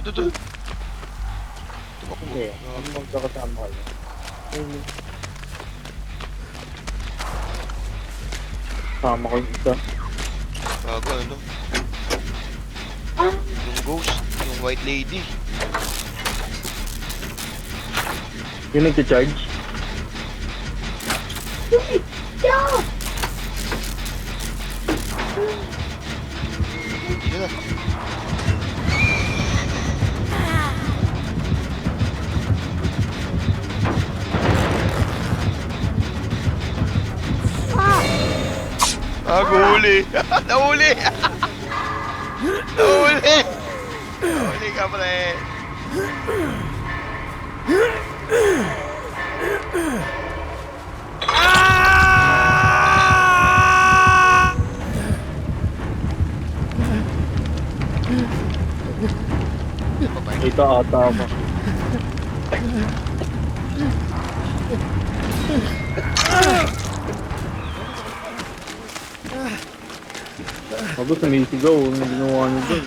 Ito. Tumakbo. Hindi, ano magkakasama kayo? Sama ko yung isa. Bago ano? Yung ghost, yung white lady. Yung nagcha-charge? Sige na. Nahuli! Nahuli! Nahuli! Nahuli ka, pre! Ito ata mo. Ako sumisigaw, ano ginawa niyo dun?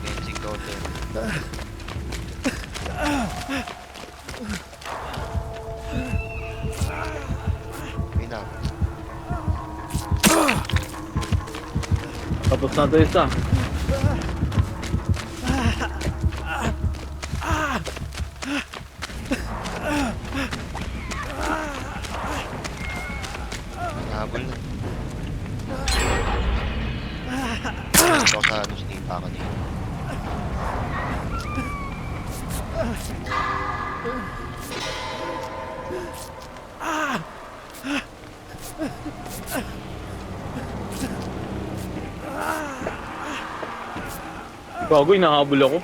Dancing daughter. May na. Tapos na ito isa. Nahabol na. Ito sa ano, snipa ako dito. Bago, inahabol ako.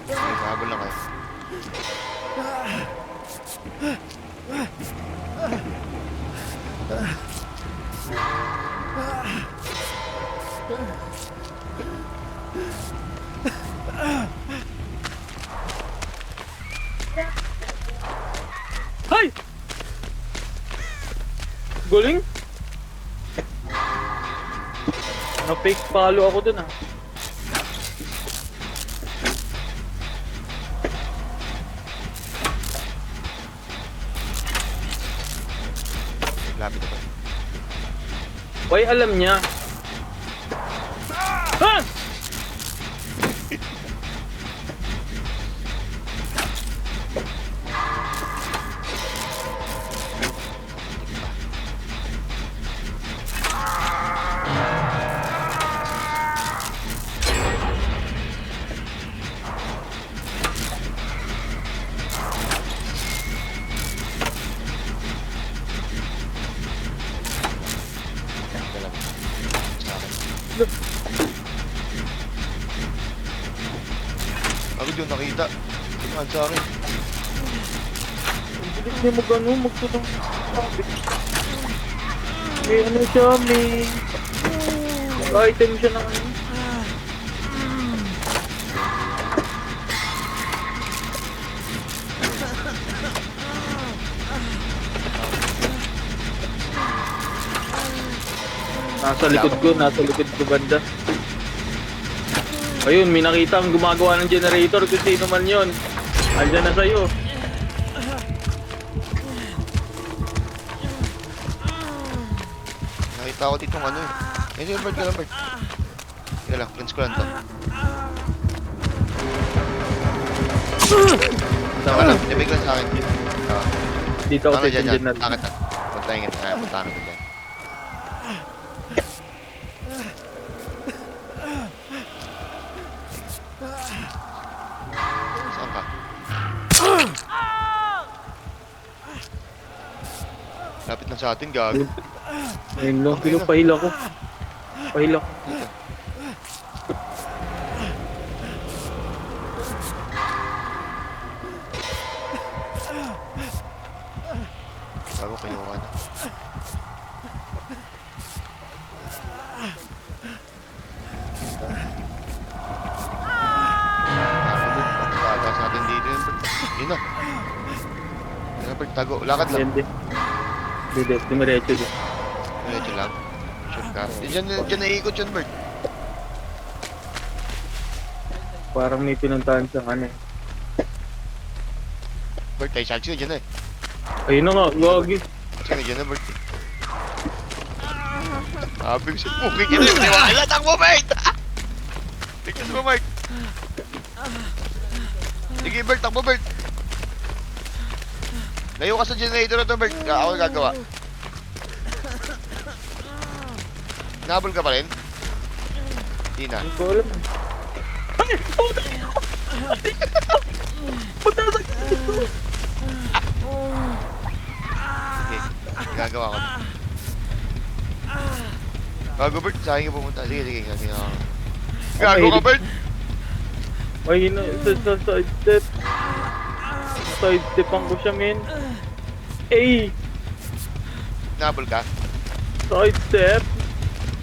Nahabol na kayo. Hay! Guling? Na-fake follow ako dun ah. Lapit ako. Why alam niya? Ha! Dalawa. Sa akin. Ako yun, nakita. Tumahan sa akin. Hindi mo gano'n, magtulong. May ano siya, may item siya ng ano. Nasa likod ko banda. Ayun, may nakita ang gumagawa ng generator kung sino man yun. Andyan na sa'yo. Nakita ko ditong ano eh. Eh, sige, Bert, ka lang, Bert. Sige lang, friends ko lang to. Saka lang, pinabig lang sa akin. Dito ako sa dyan, engine natin. Takit na. Puntahin kita, kaya puntahan natin dyan. Saan ka? Lapit lang sa atin, gago. Ayun lang, pinapahil ako. Pahil ako. Dito. Bago kayo ka na. Nakakabog. Pagkakata sa atin dito yun. Yun na. Tago, lakad lang. Hindi. Hindi, dumiretso din. Diretso lang. Sure ka. Diyan naiikot yun, Bert. Parang may pinuntahan sa ano eh. Bert, ay charge ka dyan eh. Ayun na nga, gagi. Sige, dyan na, Bert. Sabi ko siya, okay ka na yun. Wala, takbo, Bert! Tignan mo, Mark. Sige, Bert, takbo, Bert. Layo ka sa generator na to, Bert. Ako gagawa. Nabol ka pa rin? Hindi na. Hindi ko alam. Ay! Puta! Puta sa dito! Okay, gagawa ko. Gago, Bert, sa akin ka pumunta. Sige, gagawa ko. Gago ka, Bert! May side step. Side stepan ko siya, men. Eh! Nabol ka? Side step.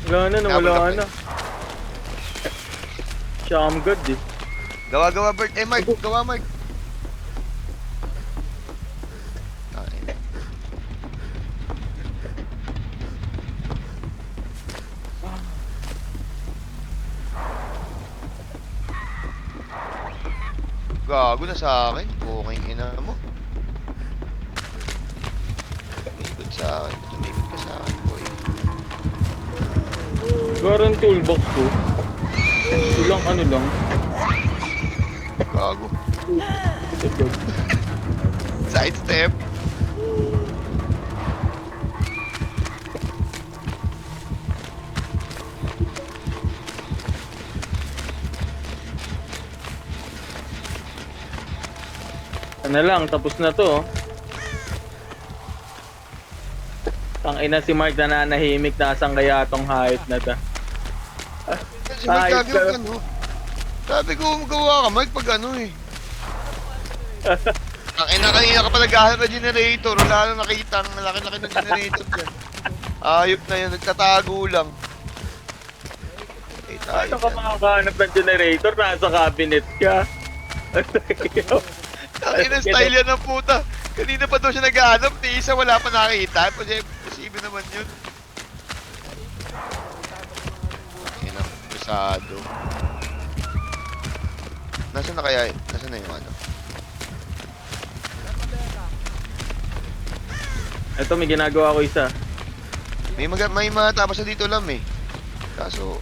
Wala na, nawala na. Sham god eh. Gawa, Bert. Eh, Mark, gawa, Mark. Gago na sa akin. Bukang ina mo. Tumikot sa akin. Tumikot ka sa akin, boy. Garan toolbox ko. Ilang ano lang. Gago. Side step. Ano lang, tapos na to. Tangina si Mark na nanahimik, nasaan kaya tong hype na ta. Si Mark, Ay, gago ka, no? Sabi ko, magawa ka, Mark, pag ano eh. Ang ina, kanina ka pa naghahanap ng generator. Wala na nakita. Ang laki-laki ng generator dyan. Ayop na yun, nagtatago lang. Eh, tayo Ano ka dyan. makakahanap ng generator? Nasa cabinet ka. Ang ina, style yan ng puta. Kanina pa daw siya naghahanap, ni isa wala pa nakita. Posible naman yun. Ina, pesado. Nasaan na kaya? Nasaan na yung ano? Ito, may ginagawa ko isa. May mga tapos na dito lang eh. Kaso,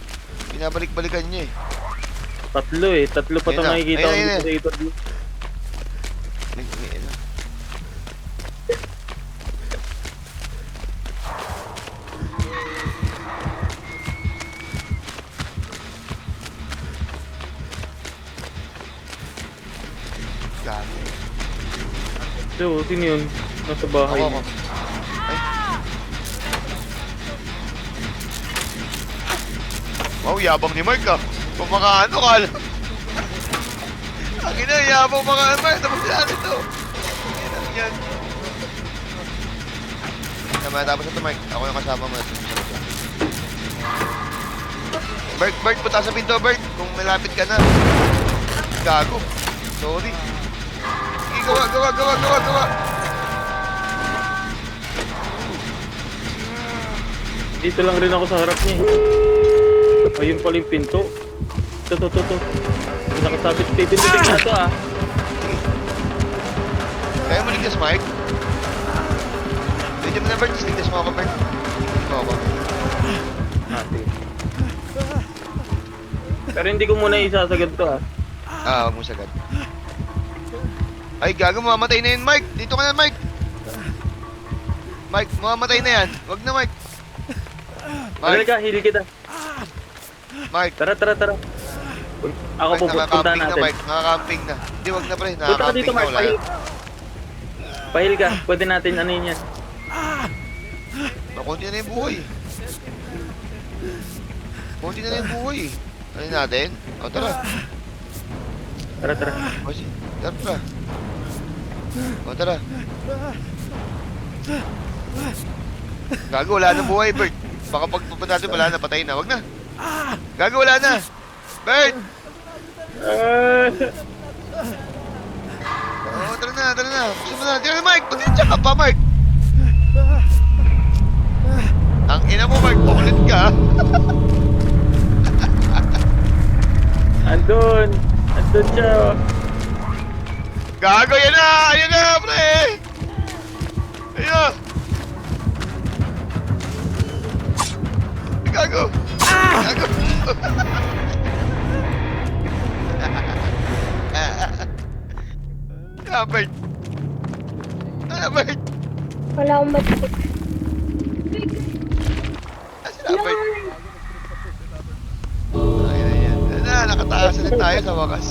binabalik-balikan niya eh. Tatlo pa Ayun ito na, makikita ayun, ko ayun, generator dito. Ano? Gago. So, sino yun? Nasa bahay. Ako. Ay. Wow, yabang ni Mark ah. Kung mga ano ka lang. Ang ina, yabang mga ano. Tapos yan ito. Yan. Tapos ito, Mark. Ako yung kasama mo. Bert, punta sa pinto, Bert. Kung malapit ka na. Gago. Sorry. Sige, gawa. Dito lang rin ako sa harap niya eh. Ayun pala yung pinto. Ito. Nakasabit kay pintutin na ito ah. Kaya mo ligtas, Mark? Pwede mo na, Bert. Ligtas mo ako, Bert. Ligtas mo ako. Natin. Pero hindi ko muna isasagad to ah. Huwag mo sagad. Ay, gago, mamamatay na yun, Mark. Dito ka na, Mark. Mark, mamamatay na yan. Wag na, Mark. Tagal ka, hili kita. Mark. Tara. Uy, ako Mark, pupunta nakakamping na, natin. Mark. Nakakamping na. Hindi, wag na, pre. Punta ka Nakakamping dito, na, Mark. wala. Pahil ka. Pwede natin ano yun yan. Konti na yung buhay. Konti na yung buhay. Ano natin? O, tara. Tara. O, tara. O, tara. Gago, wala na buhay, Bert. Baka pagpupunta natin, wala na, patay na. Wag na. Gago, wala na. Bert! Oo, tara na, tara na. Buksan mo na. Tira na, Mark. Pati ka pa, Mark. Ang ina mo, Mark. Pakulit ka. Andun! Andun siya! Gago, yan na! Ayan na, pre! Ayan! Gago! Gago! Albert! Albert! Wala akong batik. Asan Albert? Ayan, ayan. Ayan na, nakataas ulit tayo sa wakas.